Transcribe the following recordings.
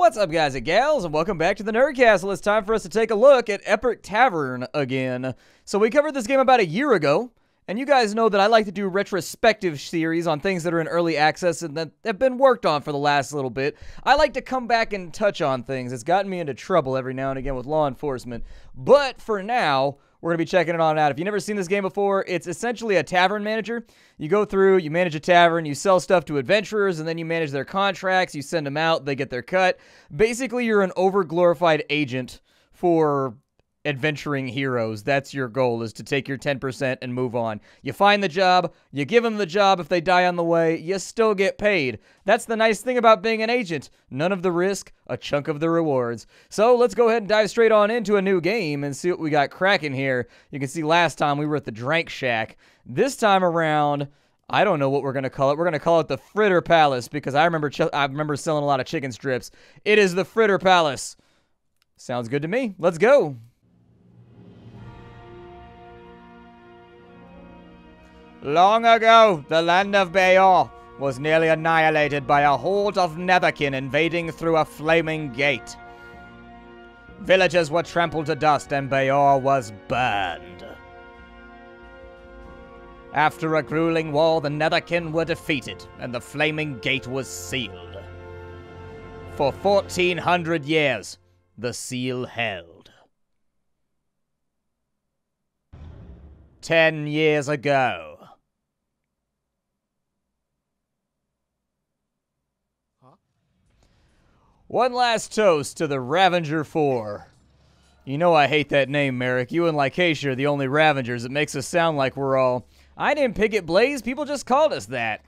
What's up, guys and gals, and welcome back to the Nerd Castle. It's time for us to take a look at Epic Tavern again. So we covered this game about a year ago, and you guys know that I like to do retrospective series on things that are in early access and that have been worked on for the last little bit. I like to come back and touch on things. It's gotten me into trouble every now and again with law enforcement. But for now, we're going to be checking it on out. If you've never seen this game before, it's essentially a tavern manager. You go through, you manage a tavern, you sell stuff to adventurers, and then you manage their contracts, you send them out, they get their cut. Basically, you're an over-glorified agent for adventuring heroes. That's your goal, is to take your 10% and move on. You find the job, you give them the job. If they die on the way, you still get paid. That's the nice thing about being an agent. None of the risk, a chunk of the rewards. So let's go ahead and dive straight on into a new game and see what we got cracking here. You can see last time we were at the Drank Shack. This time around, I don't know what we're going to call it. We're going to call it the Fritter Palace because I remember selling a lot of chicken strips. It is the Fritter Palace. Sounds good to me. Let's go. Long ago, the land of Bayor was nearly annihilated by a horde of netherkin invading through a flaming gate. Villages were trampled to dust and Bayor was burned. After a grueling war, the netherkin were defeated and the flaming gate was sealed. For 1400 years, the seal held. 10 years ago, one last toast to the Ravager 4. You know I hate that name, Merrick. You and Lycasia are the only Ravengers. It makes us sound like we're all... I didn't pick it, Blaze. People just called us that.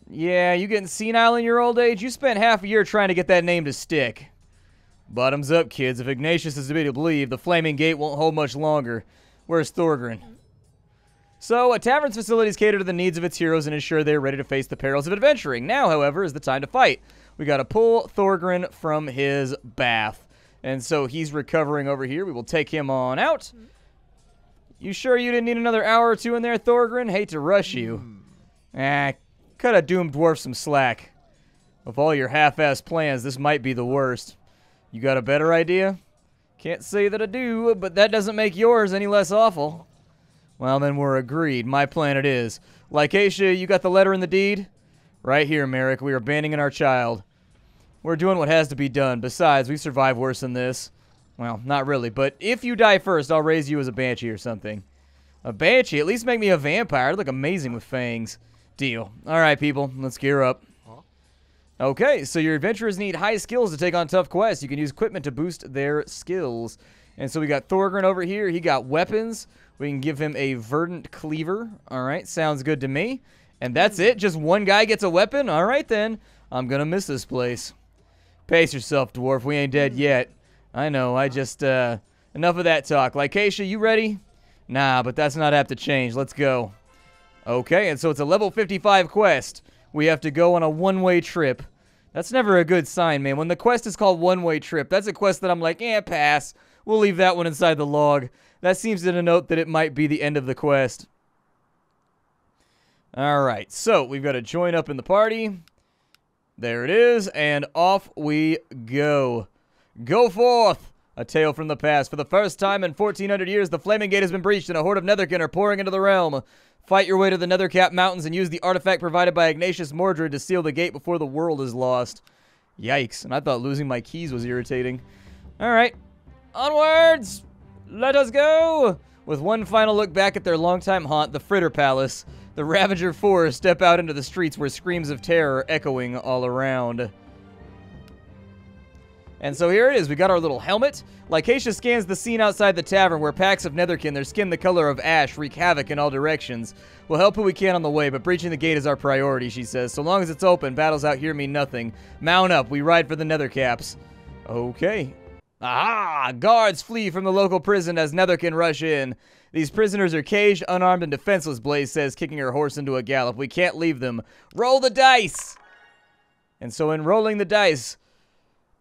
Yeah, you getting senile in your old age? You spent half a year trying to get that name to stick. Bottoms up, kids. If Ignatius is to be to believe, the Flaming Gate won't hold much longer. Where's Thorgrin? So, a tavern's facilities cater to the needs of its heroes and ensure they are ready to face the perils of adventuring. Now, however, is the time to fight. We got to pull Thorgrin from his bath. And so he's recovering over here. We will take him on out. You sure you didn't need another hour or two in there, Thorgrin? Hate to rush you. Cut a doomed dwarf some slack. Of all your half-assed plans, this might be the worst. You got a better idea? Can't say that I do, but that doesn't make yours any less awful. Well, then we're agreed. My plan it is. Lycasia, you got the letter in the deed? Right here, Merrick. We are abandoning our child. We're doing what has to be done. Besides, we've survived worse than this. Well, not really, but if you die first, I'll raise you as a banshee or something. A banshee? At least make me a vampire. I'd look amazing with fangs. Deal. All right, people. Let's gear up. Okay, so your adventurers need high skills to take on tough quests. You can use equipment to boost their skills. And so we got Thorgrin over here. He got weapons. We can give him a verdant cleaver. All right, sounds good to me. And that's it? Just one guy gets a weapon? All right, then. I'm going to miss this place. Pace yourself, dwarf. We ain't dead yet. I know. I just, enough of that talk. Lycasia, you ready? Nah, but that's not apt to change. Let's go. Okay, and so it's a level 55 quest. We have to go on a one-way trip. That's never a good sign, man. When the quest is called one-way trip, that's a quest that I'm like, pass. We'll leave that one inside the log. That seems to denote that it might be the end of the quest. Alright, so we've got to join up in the party. There it is, and off we go. Go forth! A tale from the past. For the first time in 1400 years, the Flaming Gate has been breached and a horde of netherkin are pouring into the realm. Fight your way to the Nethercap Mountains and use the artifact provided by Ignatius Mordred to seal the gate before the world is lost. Yikes, and I thought losing my keys was irritating. Alright, onwards! Let us go! With one final look back at their longtime haunt, the Fritter Palace, the Ravager 4 step out into the streets where screams of terror are echoing all around. And so here it is. We got our little helmet. Lycasia scans the scene outside the tavern where packs of netherkin, their skin the color of ash, wreak havoc in all directions. We'll help who we can on the way, but breaching the gate is our priority, she says. So long as it's open, battles out here mean nothing. Mount up. We ride for the nethercaps. Okay. Aha! Guards flee from the local prison as netherkin rush in. These prisoners are caged, unarmed, and defenseless, Blaze says, kicking her horse into a gallop. We can't leave them. Roll the dice! And so in rolling the dice,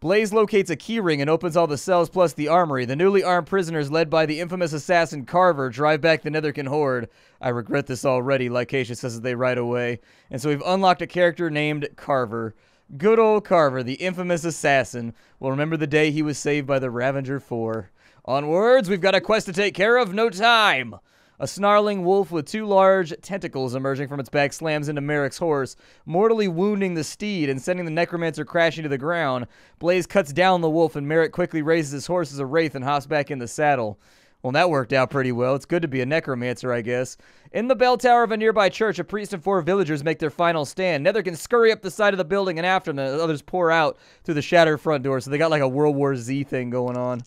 Blaze locates a keyring and opens all the cells plus the armory. The newly armed prisoners, led by the infamous assassin Carver, drive back the netherkin horde. I regret this already, Lycasia says as they ride away. And so we've unlocked a character named Carver. Good old Carver, the infamous assassin, will remember the day he was saved by the Ravager 4. Onwards, we've got a quest to take care of. No time! A snarling wolf with 2 large tentacles emerging from its back slams into Merrick's horse, mortally wounding the steed and sending the necromancer crashing to the ground. Blaze cuts down the wolf, and Merrick quickly raises his horse as a wraith and hops back in the saddle. Well, that worked out pretty well. It's good to be a necromancer, I guess. In the bell tower of a nearby church, a priest and 4 villagers make their final stand. Netherkin scurry up the side of the building, and after them, the others pour out through the shattered front door. So they got like a World War Z thing going on.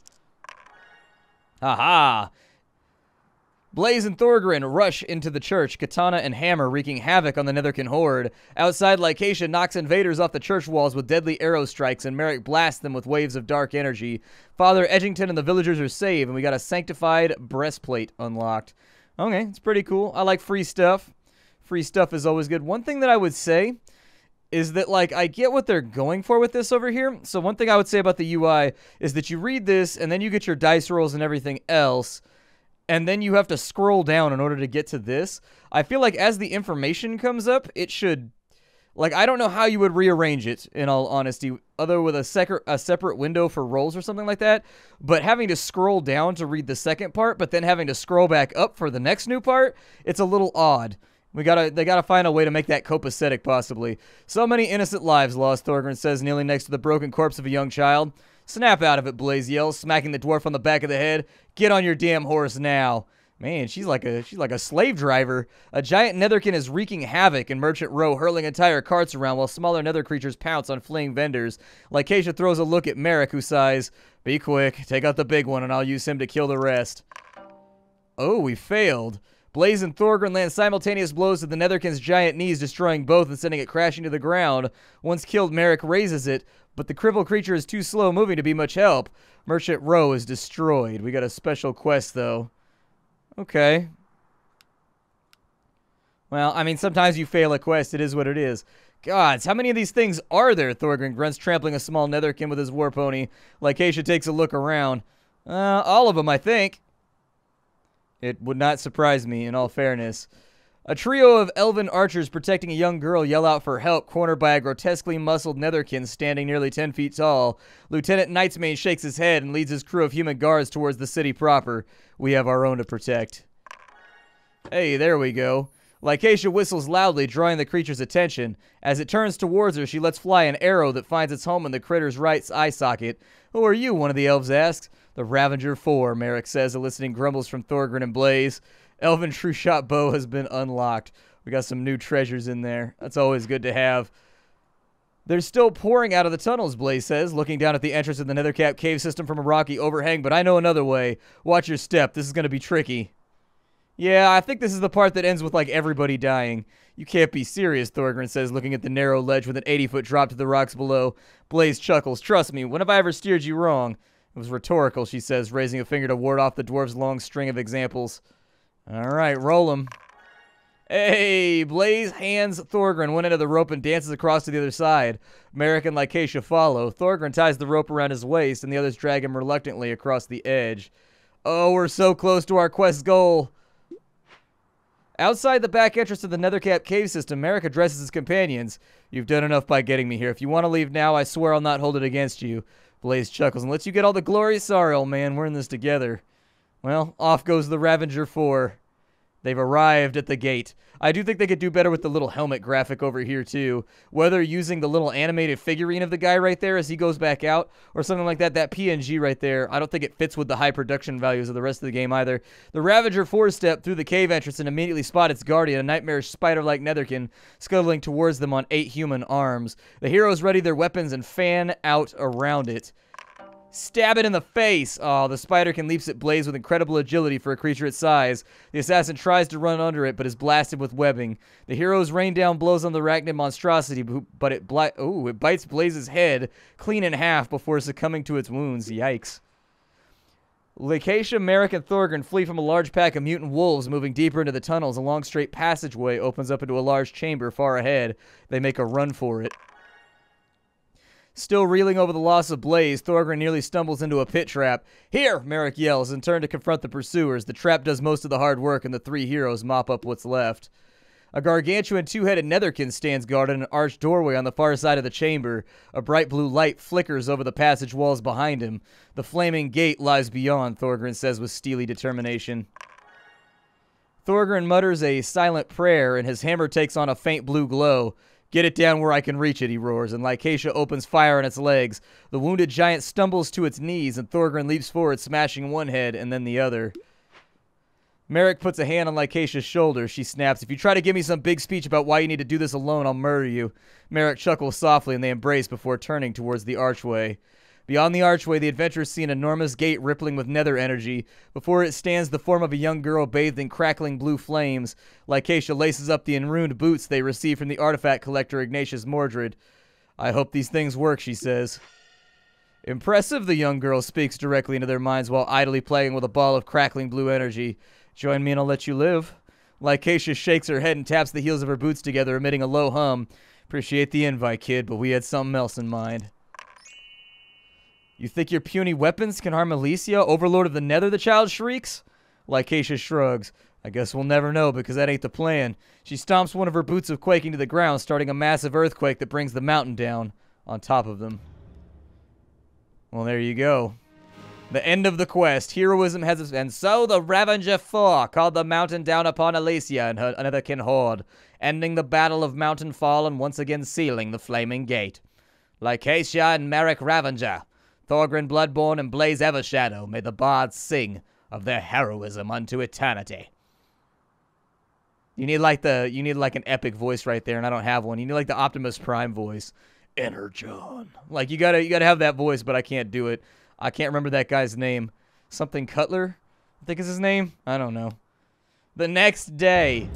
Aha! Blaze and Thorgrin rush into the church, katana and hammer wreaking havoc on the Netherkin horde. Outside, Lycasia knocks invaders off the church walls with deadly arrow strikes, and Merrick blasts them with waves of dark energy. Father Edgington and the villagers are saved, and we got a sanctified breastplate unlocked. Okay, it's pretty cool. I like free stuff. Free stuff is always good. One thing that I would say is that, like, I get what they're going for with this over here. So one thing I would say about the UI is that you read this, and then you get your dice rolls and everything else, and then you have to scroll down in order to get to this. I feel like as the information comes up, it should... Like, I don't know how you would rearrange it, in all honesty, other with a separate window for rolls or something like that, but having to scroll down to read the second part, but then having to scroll back up for the next new part, it's a little odd. They gotta find a way to make that copacetic, possibly. So many innocent lives lost, Thorgrin says, kneeling next to the broken corpse of a young child. Snap out of it, Blaze yells, smacking the dwarf on the back of the head. Get on your damn horse now. Man, she's like a slave driver. A giant netherkin is wreaking havoc in Merchant Row, hurling entire carts around while smaller nether creatures pounce on fleeing vendors. Lycasia throws a look at Merrick, who sighs, "Be quick, take out the big one and I'll use him to kill the rest." Oh, we failed. Blaze and Thorgrin land simultaneous blows to the netherkin's giant knees, destroying both and sending it crashing to the ground. Once killed, Merrick raises it, but the crippled creature is too slow moving to be much help. Merchant Row is destroyed. We got a special quest, though. Okay. Well, I mean, sometimes you fail a quest. It is what it is. Gods, how many of these things are there? Thorgrin grunts, trampling a small netherkin with his war pony. Lycasia takes a look around. All of them, I think. It would not surprise me, in all fairness. A trio of elven archers protecting a young girl yell out for help, cornered by a grotesquely muscled netherkin standing nearly 10 feet tall. Lieutenant Knightsmane shakes his head and leads his crew of human guards towards the city proper. We have our own to protect. Hey, there we go. Lycasia whistles loudly, drawing the creature's attention. As it turns towards her, she lets fly an arrow that finds its home in the critter's right eye socket. "Who are you?" one of the elves asks. "The Ravager 4, Merrick says, eliciting grumbles from Thorgrin and Blaze. Elven True Shot Bow has been unlocked. We got some new treasures in there. That's always good to have. They're still pouring out of the tunnels, Blaze says, looking down at the entrance of the Nethercap cave system from a rocky overhang, but I know another way. Watch your step. This is going to be tricky. Yeah, I think this is the part that ends with, like, everybody dying. You can't be serious, Thorgrin says, looking at the narrow ledge with an 80-foot drop to the rocks below. Blaze chuckles. Trust me, when have I ever steered you wrong? It was rhetorical, she says, raising a finger to ward off the dwarf's long string of examples. All right, roll him. Hey, Blaze hands Thorgrin one end of the rope and dances across to the other side. Merrick and Lycasia follow. Thorgrin ties the rope around his waist, and the others drag him reluctantly across the edge. Oh, we're so close to our quest goal. Outside the back entrance of the Nethercap cave system, Merrick addresses his companions. You've done enough by getting me here. If you want to leave now, I swear I'll not hold it against you. Blaze chuckles and lets you get all the glory. Sorry, old man, we're in this together. Well, off goes the Ravager 4. They've arrived at the gate. I do think they could do better with the little helmet graphic over here, too. Whether using the little animated figurine of the guy right there as he goes back out, or something like that, that PNG right there, I don't think it fits with the high production values of the rest of the game either. The Ravager 4 step through the cave entrance and immediately spot its guardian, a nightmarish spider-like netherkin, scuttling towards them on 8 human arms. The heroes ready their weapons and fan out around it. Stab it in the face! Oh, the spiderkin leaps at Blaze with incredible agility for a creature its size. The assassin tries to run under it, but is blasted with webbing. The heroes rain down blows on the arachnid monstrosity, but it bites Blaze's head clean in half before succumbing to its wounds. Yikes. Lycasia, Merrick, and Thorgrin flee from a large pack of mutant wolves moving deeper into the tunnels. A long straight passageway opens up into a large chamber far ahead. They make a run for it. Still reeling over the loss of Blaze, Thorgrin nearly stumbles into a pit trap. Here, Merrick yells and turns to confront the pursuers. The trap does most of the hard work, and the 3 heroes mop up what's left. A gargantuan two-headed netherkin stands guard in an arched doorway on the far side of the chamber. A bright blue light flickers over the passage walls behind him. The flaming gate lies beyond, Thorgrim says with steely determination. Thorgrim mutters a silent prayer, and his hammer takes on a faint blue glow. Get it down where I can reach it, he roars, and Lycasia opens fire on its legs. The wounded giant stumbles to its knees, and Thorgrim leaps forward, smashing one head and then the other. Merrick puts a hand on Lycasia's shoulder. She snaps, if you try to give me some big speech about why you need to do this alone, I'll murder you. Merrick chuckles softly, and they embrace before turning towards the archway. Beyond the archway, the adventurers see an enormous gate rippling with nether energy. Before it stands the form of a young girl bathed in crackling blue flames. Lycasia laces up the enruned boots they received from the artifact collector Ignatius Mordred. I hope these things work, she says. Impressive, the young girl speaks directly into their minds while idly playing with a ball of crackling blue energy. Join me and I'll let you live. Lycasia shakes her head and taps the heels of her boots together, emitting a low hum. Appreciate the invite, kid, but we had something else in mind. You think your puny weapons can harm Alesia, Overlord of the Nether, the child shrieks? Lycasia shrugs. I guess we'll never know because that ain't the plan. She stomps one of her boots of quaking to the ground, starting a massive earthquake that brings the mountain down on top of them. Well, there you go. The end of the quest. Heroism has... And so the Ravager 4 called the mountain down upon Alesia and her Netherkin horde, ending the battle of Mountain Fall and once again sealing the flaming gate. Lycasia and Merrick Ravager, Thorgrim Bloodborne and Blaze Evershadow, may the bards sing of their heroism unto eternity. You need like an epic voice right there, and I don't have one. You need like the Optimus Prime voice. Energon. Like you gotta have that voice, but I can't do it. I can't remember that guy's name. Something Cutler, I think is his name. I don't know. The next day.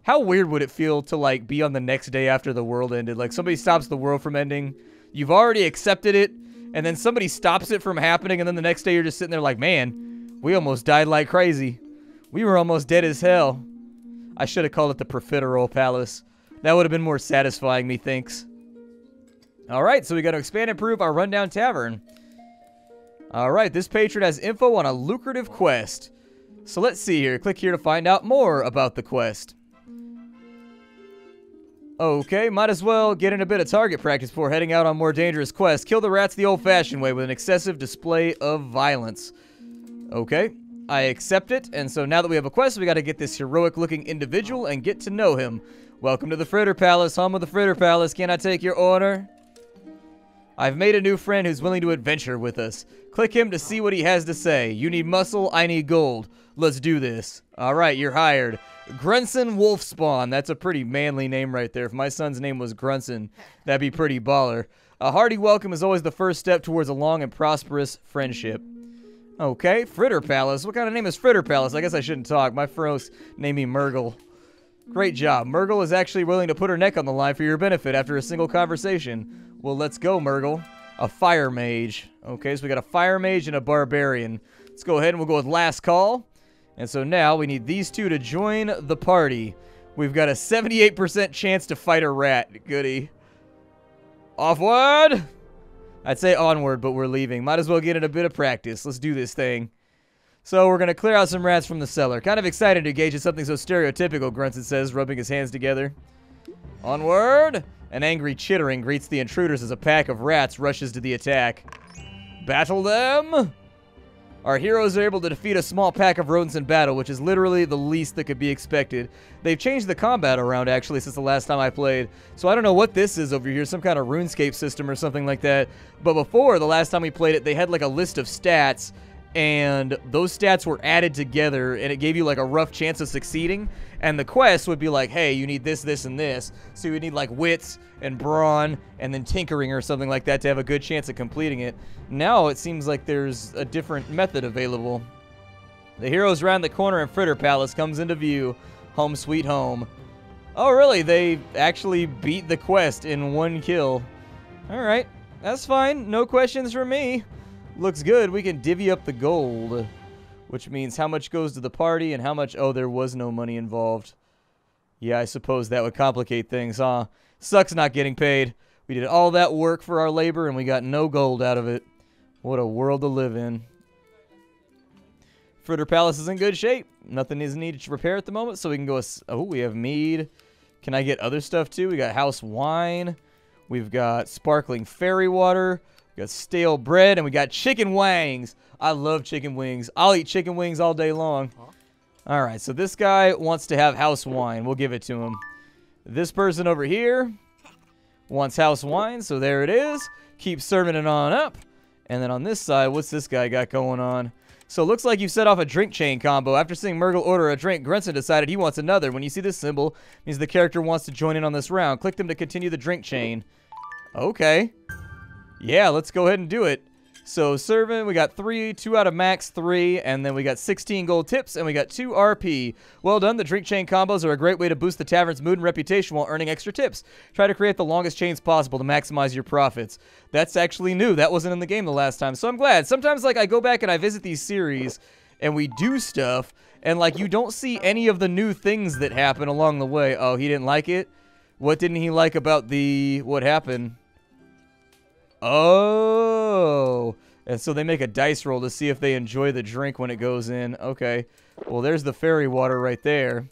How weird would it feel to like be on the next day after the world ended? Like somebody stops the world from ending. You've already accepted it. And then somebody stops it from happening, and then the next day you're just sitting there like, man, we almost died like crazy. We were almost dead as hell. I should have called it the Profiterole Palace. That would have been more satisfying, methinks. Alright, so we got to expand and improve our rundown tavern. Alright, this patron has info on a lucrative quest. So let's see here. Click here to find out more about the quest. Okay, might as well get in a bit of target practice before heading out on more dangerous quests. Kill the rats the old-fashioned way with an excessive display of violence. Okay, I accept it, and so now that we have a quest, we gotta get this heroic-looking individual and get to know him. Welcome to the Fritter Palace, home of the Fritter Palace. Can I take your order? I've made a new friend who's willing to adventure with us. Click him to see what he has to say. You need muscle, I need gold. Let's do this. Alright, you're hired. Grunson Wolfspawn. That's a pretty manly name right there. If my son's name was Grunson, that'd be pretty baller. A hearty welcome is always the first step towards a long and prosperous friendship. Okay, Fritter Palace. What kind of name is Fritter Palace? I guess I shouldn't talk. My folks named me Murgle. Great job. Murgle is actually willing to put her neck on the line for your benefit after a single conversation. Well, let's go, Murgle. A fire mage. Okay, so we got a fire mage and a barbarian. Let's go ahead and we'll go with last call. And so now we need these two to join the party. We've got a 78% chance to fight a rat. Goody. Offward! I'd say onward, but we're leaving. Might as well get in a bit of practice. Let's do this thing. So we're going to clear out some rats from the cellar. Kind of excited to engage in something so stereotypical, Grunson says, rubbing his hands together. Onward! An angry chittering greets the intruders as a pack of rats rushes to the attack. Battle them! Our heroes are able to defeat a small pack of rodents in battle, which is literally the least that could be expected. They've changed the combat around, actually, since the last time I played. So I don't know what this is over here, some kind of RuneScape system or something like that. But before, the last time we played it, they had like a list of stats, and those stats were added together, and it gave you like a rough chance of succeeding. And the quest would be like, hey, you need this, this, and this. So you would need like wits and brawn and then tinkering or something like that to have a good chance of completing it. Now it seems like there's a different method available. The heroes round the corner and Fritter Palace comes into view. Home sweet home. Oh really? They actually beat the quest in one kill. Alright, that's fine. No questions from me. Looks good. We can divvy up the gold. Which means how much goes to the party and how much... Oh, there was no money involved. Yeah, I suppose that would complicate things, huh? Sucks not getting paid. We did all that work for our labor and we got no gold out of it. What a world to live in. Fritter Palace is in good shape. Nothing is needed to repair at the moment, so we can go... Oh, we have mead. Can I get other stuff, too? We got house wine. We've got sparkling fairy water. We got stale bread, and we got chicken wings. I love chicken wings. I'll eat chicken wings all day long. All right, so this guy wants to have house wine. We'll give it to him. This person over here wants house wine, so there it is. Keep serving it on up. And then on this side, what's this guy got going on? So it looks like you set off a drink chain combo. After seeing Murgle order a drink, Grenson decided he wants another. When you see this symbol, it means the character wants to join in on this round. Click them to continue the drink chain. Okay. Yeah, let's go ahead and do it. So serving, we got 3, 2 out of max 3, and then we got 16 gold tips, and we got 2 RP. Well done. The drink chain combos are a great way to boost the tavern's mood and reputation while earning extra tips. Try to create the longest chains possible to maximize your profits. That's actually new. That wasn't in the game the last time, so I'm glad. Sometimes, like, I go back and I visit these series, and we do stuff, and, like, you don't see any of the new things that happen along the way. Oh, he didn't like it? What didn't he like about what happened? Oh, and so they make a dice roll to see if they enjoy the drink when it goes in. Okay, well, there's the fairy water right there.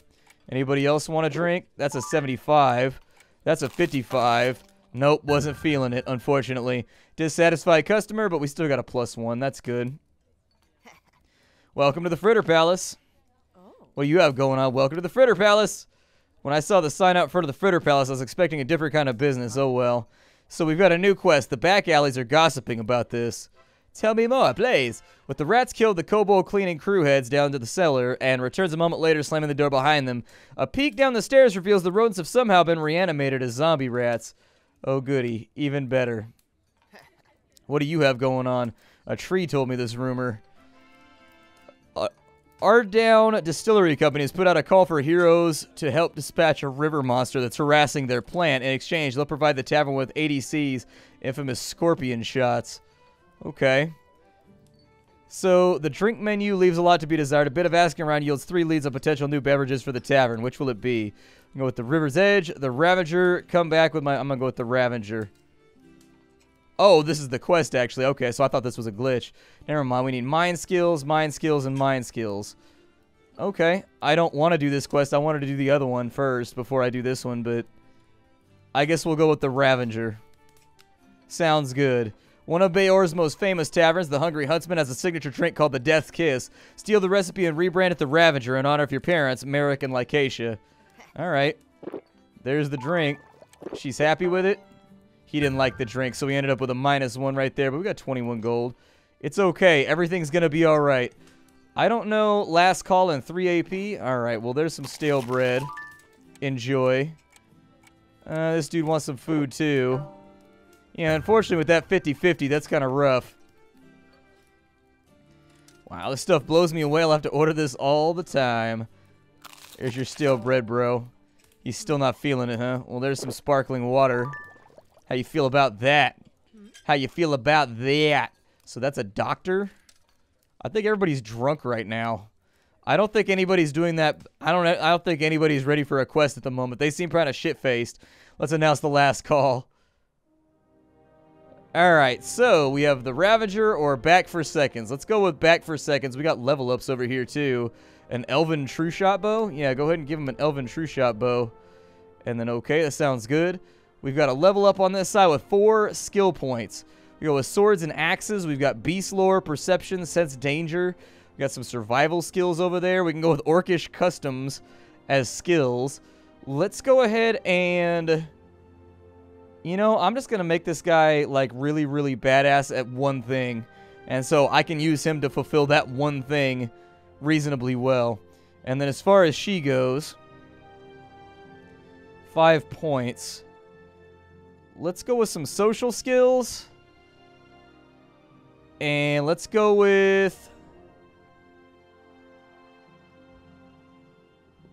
Anybody else want a drink? That's a 75. That's a 55. Nope, wasn't feeling it, unfortunately. Dissatisfied customer, but we still got a +1. That's good. Welcome to the Fritter Palace. What do you have going on? Welcome to the Fritter Palace. When I saw the sign out front of the Fritter Palace, I was expecting a different kind of business. Oh, well. So we've got a new quest. The back alleys are gossiping about this. Tell me more, please. With the rats killed, the kobold cleaning crew heads down to the cellar and returns a moment later, slamming the door behind them. A peek down the stairs reveals the rodents have somehow been reanimated as zombie rats. Oh, goody. Even better. What do you have going on? A tree told me this rumor. Ardown Distillery Company has put out a call for heroes to help dispatch a river monster that's harassing their plant. In exchange, they'll provide the tavern with ADC's infamous scorpion shots. Okay. So, the drink menu leaves a lot to be desired. A bit of asking around yields 3 leads on potential new beverages for the tavern. Which will it be? I'm going to go with the River's Edge, the Ravager. Come back with I'm going to go with the Ravager. Oh, this is the quest, actually. Okay, so I thought this was a glitch. Never mind. We need mind skills, and mind skills. Okay. I don't want to do this quest. I wanted to do the other one first before I do this one, but I guess we'll go with the Ravager. Sounds good. One of Bayor's most famous taverns, the Hungry Huntsman, has a signature drink called the Death's Kiss. Steal the recipe and rebrand it the Ravager in honor of your parents, Merrick and Lycasia. All right. There's the drink. She's happy with it. He didn't like the drink, so we ended up with a -1 right there, but we got 21 gold. It's okay. Everything's going to be all right. I don't know. Last call and 3 AP. All right, well, there's some stale bread. Enjoy. This dude wants some food, too. Yeah, unfortunately, with that 50-50, that's kind of rough. Wow, this stuff blows me away. I'll have to order this all the time. There's your stale bread, bro. He's still not feeling it, huh? Well, there's some sparkling water. How you feel about that? How you feel about that? So that's a doctor? I think everybody's drunk right now. I don't think anybody's doing that. I don't think anybody's ready for a quest at the moment. They seem kind of shit-faced. Let's announce the last call. Alright, so we have the Ravager or Back for Seconds. Let's go with Back for Seconds. We got level ups over here too. An Elven True Shot Bow? Yeah, go ahead and give him an Elven True Shot Bow. And then, okay, that sounds good. We've got a level up on this side with 4 skill points. We go with Swords and Axes. We've got Beast Lore, Perception, Sense Danger. We got some survival skills over there. We can go with Orcish Customs as skills. Let's go ahead and... You know, I'm just going to make this guy, like, really, really badass at one thing. And so I can use him to fulfill that one thing reasonably well. And then as far as she goes, 5 points. Let's go with some social skills. And let's go with...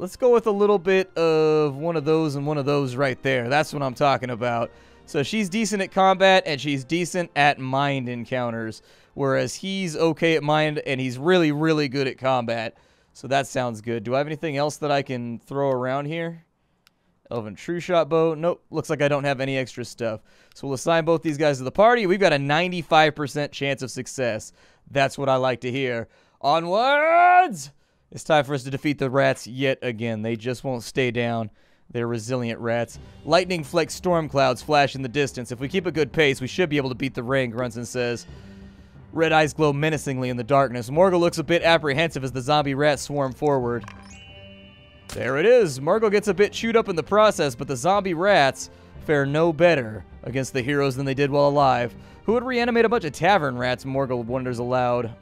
Let's go with a little bit of one of those and one of those right there. That's what I'm talking about. So she's decent at combat, and she's decent at mind encounters. Whereas he's okay at mind, and he's really, really good at combat. So that sounds good. Do I have anything else that I can throw around here? Elven True Shot Bow. Nope. Looks like I don't have any extra stuff. So we'll assign both these guys to the party. We've got a 95% chance of success. That's what I like to hear. Onwards! It's time for us to defeat the rats yet again. They just won't stay down. They're resilient rats. Lightning fleck storm clouds flash in the distance. If we keep a good pace, we should be able to beat the rain, Grunson says. Red eyes glow menacingly in the darkness. Morgul looks a bit apprehensive as the zombie rats swarm forward. There it is. Morgul gets a bit chewed up in the process, but the zombie rats fare no better against the heroes than they did while alive. Who would reanimate a bunch of tavern rats? Morgul wonders aloud.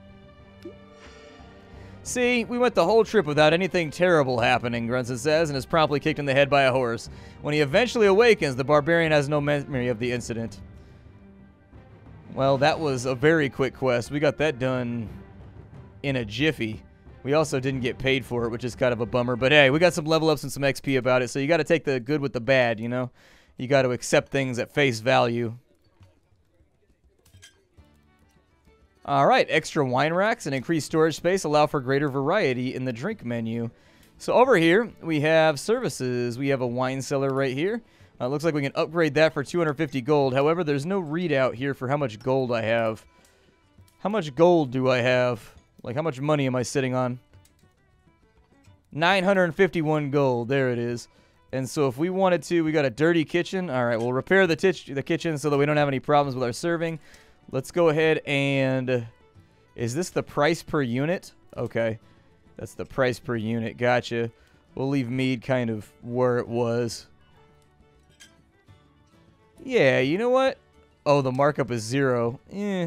See, we went the whole trip without anything terrible happening, Grunson says, and is promptly kicked in the head by a horse. When he eventually awakens, the barbarian has no memory of the incident. Well, that was a very quick quest. We got that done in a jiffy. We also didn't get paid for it, which is kind of a bummer. But hey, we got some level ups and some XP about it, so you got to take the good with the bad, you know? You got to accept things at face value. Alright, extra wine racks and increased storage space allow for greater variety in the drink menu. So over here, we have services. We have a wine cellar right here. Looks like we can upgrade that for 250 gold. However, there's no readout here for how much gold I have. How much gold do I have? Like, how much money am I sitting on? 951 gold. There it is. And so if we wanted to, we got a dirty kitchen. Alright, we'll repair the kitchen so that we don't have any problems with our serving. Let's go ahead and... Is this the price per unit? Okay. That's the price per unit. Gotcha. We'll leave mead kind of where it was. Yeah, you know what? Oh, the markup is 0.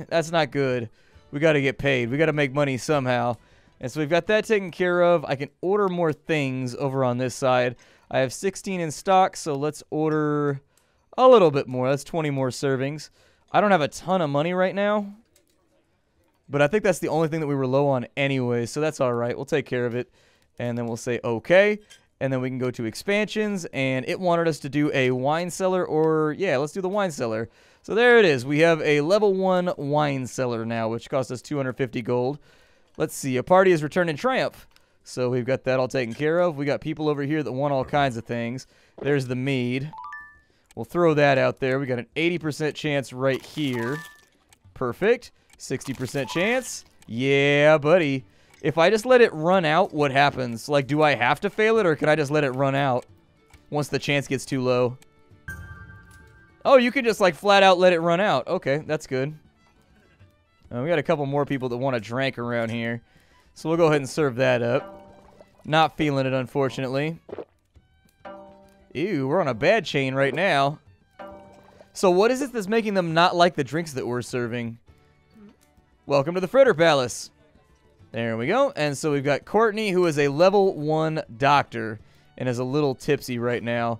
That's not good. We got to get paid. We got to make money somehow. And so we've got that taken care of. I can order more things over on this side. I have 16 in stock, so let's order a little bit more. That's 20 more servings. I don't have a ton of money right now, but I think that's the only thing that we were low on anyway, so that's all right. We'll take care of it, and then we'll say okay, and then we can go to expansions, and it wanted us to do a wine cellar, or yeah, let's do the wine cellar. So there it is. We have a level 1 wine cellar now, which cost us 250 gold. Let's see. A party has returned in triumph. So we've got that all taken care of. We got people over here that want all kinds of things. There's the mead. We'll throw that out there. We got an 80% chance right here. Perfect. 60% chance. Yeah, buddy. If I just let it run out, what happens? Like, do I have to fail it, or can I just let it run out once the chance gets too low? Oh, you can just, like, flat out let it run out. Okay, that's good. We got a couple more people that want a drink around here. So we'll go ahead and serve that up. Not feeling it, unfortunately. Ew, we're on a bad chain right now. So what is it that's making them not like the drinks that we're serving? Welcome to the Fritter Palace. There we go. And so we've got Courtney, who is a level 1 doctor and is a little tipsy right now.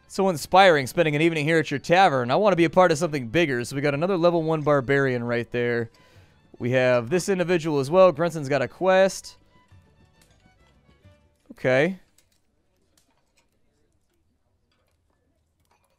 So inspiring, spending an evening here at your tavern. I want to be a part of something bigger. So we got another level 1 barbarian right there. We have this individual as well. Grunson's got a quest. Okay.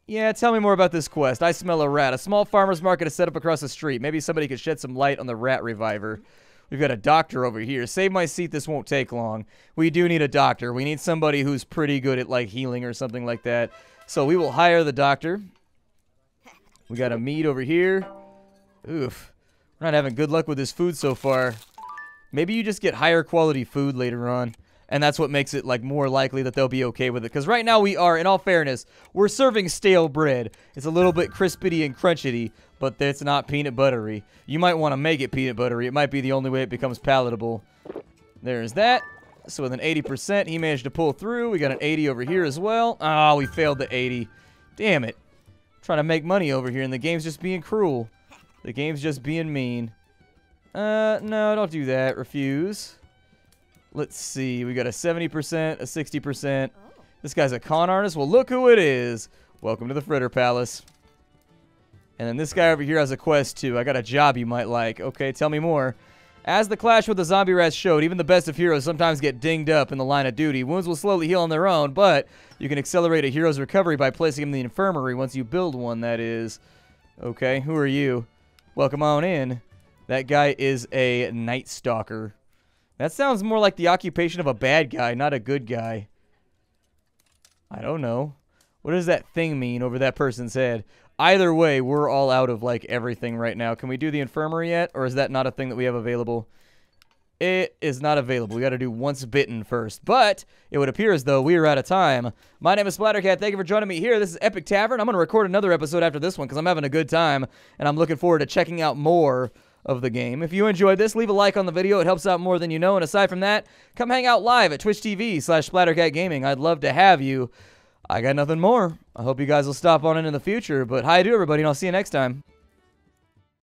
Yeah, tell me more about this quest. I smell a rat. A small farmer's market is set up across the street. Maybe somebody could shed some light on the rat reviver. We've got a doctor over here. Save my seat, this won't take long. We do need a doctor. We need somebody who's pretty good at, like, healing or something like that. So we will hire the doctor. We got a mead over here. Oof. We're not having good luck with this food so far. Maybe you just get higher quality food later on. And that's what makes it, like, more likely that they'll be okay with it. Because right now we are, in all fairness, we're serving stale bread. It's a little bit crispity and crunchity, but it's not peanut buttery. You might want to make it peanut buttery. It might be the only way it becomes palatable. There's that. So with an 80%, he managed to pull through. We got an 80 over here as well. Oh, we failed the 80. Damn it. I'm trying to make money over here, and the game's just being cruel. The game's just being mean. No, don't do that. Refuse. Let's see. We got a 70%, a 60%. This guy's a con artist. Well, look who it is. Welcome to the Fritter Palace. And then this guy over here has a quest, too. I got a job you might like. Okay, tell me more. As the clash with the zombie rats showed, even the best of heroes sometimes get dinged up in the line of duty. Wounds will slowly heal on their own, but you can accelerate a hero's recovery by placing him in the infirmary once you build one, that is. Okay, who are you? Welcome on in. That guy is a Night Stalker. That sounds more like the occupation of a bad guy, not a good guy. I don't know. What does that thing mean over that person's head? Either way, we're all out of, like, everything right now. Can we do the infirmary yet? Or is that not a thing that we have available? It is not available. We got to do once bitten first. But it would appear as though we are out of time. My name is Splattercat. Thank you for joining me here. This is Epic Tavern. I'm going to record another episode after this one because I'm having a good time, and I'm looking forward to checking out more of the game. If you enjoyed this, leave a like on the video. It helps out more than you know. And aside from that, come hang out live at Twitch TV/SplatterCatGaming. I'd love to have you. I got nothing more. I hope you guys will stop on in the future. But hi to everybody, and I'll see you next time.